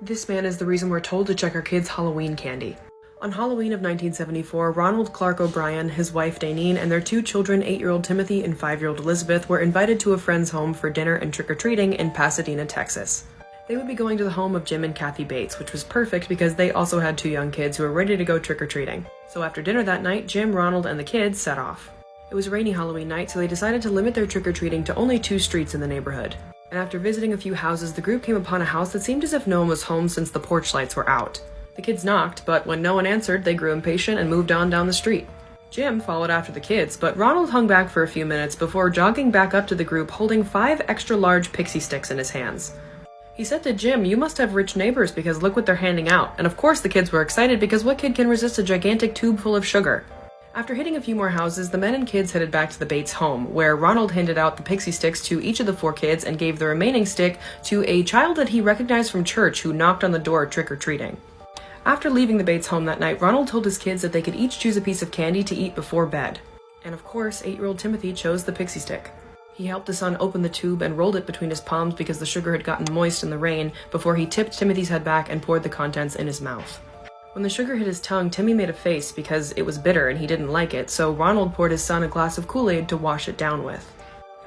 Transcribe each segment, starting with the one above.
This man is the reason we're told to check our kids' Halloween candy. On Halloween of 1974, Ronald Clark O'Bryan, his wife Daneen, and their two children, 8-year-old Timothy and 5-year-old Elizabeth, were invited to a friend's home for dinner and trick-or-treating in Pasadena, Texas. They would be going to the home of Jim and Kathy Bates, which was perfect because they also had 2 young kids who were ready to go trick-or-treating. So after dinner that night, Jim, Ronald, and the kids set off. It was a rainy Halloween night, so they decided to limit their trick-or-treating to only 2 streets in the neighborhood. And after visiting a few houses, the group came upon a house that seemed as if no one was home since the porch lights were out. The kids knocked, but when no one answered, they grew impatient and moved on down the street. Jim followed after the kids, but Ronald hung back for a few minutes before jogging back up to the group holding 5 extra-large Pixy Stix in his hands. He said to Jim, "You must have rich neighbors because look what they're handing out." And of course the kids were excited because what kid can resist a gigantic tube full of sugar? After hitting a few more houses, the men and kids headed back to the Bates home, where Ronald handed out the Pixy Stix to each of the 4 kids and gave the remaining stick to a child that he recognized from church who knocked on the door trick-or-treating. After leaving the Bates home that night, Ronald told his kids that they could each choose a piece of candy to eat before bed. And of course, 8-year-old Timothy chose the Pixy Stick. He helped his son open the tube and rolled it between his palms because the sugar had gotten moist in the rain before he tipped Timothy's head back and poured the contents in his mouth. When the sugar hit his tongue, Timmy made a face because it was bitter and he didn't like it, so Ronald poured his son a glass of Kool-Aid to wash it down with.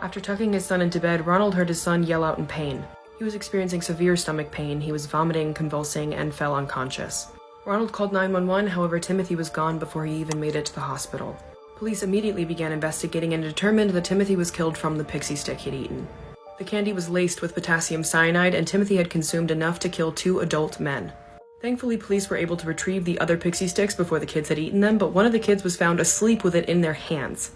After tucking his son into bed, Ronald heard his son yell out in pain. He was experiencing severe stomach pain, he was vomiting, convulsing, and fell unconscious. Ronald called 911, however Timothy was gone before he even made it to the hospital. Police immediately began investigating and determined that Timothy was killed from the Pixy Stick he'd eaten. The candy was laced with potassium cyanide, and Timothy had consumed enough to kill 2 adult men. Thankfully, police were able to retrieve the other Pixy Stix before the kids had eaten them, but one of the kids was found asleep with it in their hands.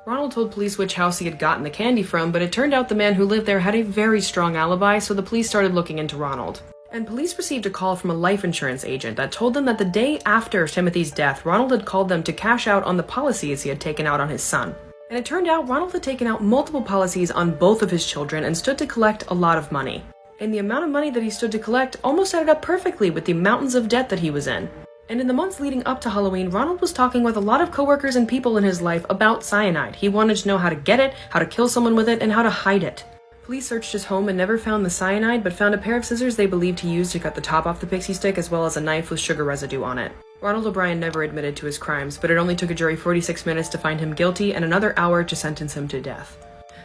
Ronald told police which house he had gotten the candy from, but it turned out the man who lived there had a very strong alibi, so the police started looking into Ronald. And police received a call from a life insurance agent that told them that the day after Timothy's death, Ronald had called them to cash out on the policies he had taken out on his son. And it turned out Ronald had taken out multiple policies on both of his children and stood to collect a lot of money. And the amount of money that he stood to collect almost added up perfectly with the mountains of debt that he was in. And in the months leading up to Halloween, Ronald was talking with a lot of coworkers and people in his life about cyanide. He wanted to know how to get it, how to kill someone with it, and how to hide it. Police searched his home and never found the cyanide, but found a pair of scissors they believed he used to cut the top off the Pixy Stick, as well as a knife with sugar residue on it. Ronald O'Bryan never admitted to his crimes, but it only took a jury 46 minutes to find him guilty and another hour to sentence him to death.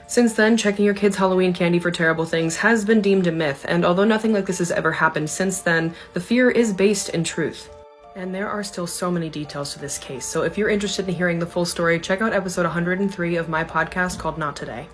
Since then, checking your kids' Halloween candy for terrible things has been deemed a myth, and although nothing like this has ever happened since then, the fear is based in truth. And there are still so many details to this case, so if you're interested in hearing the full story, check out episode 103 of my podcast called Not Today.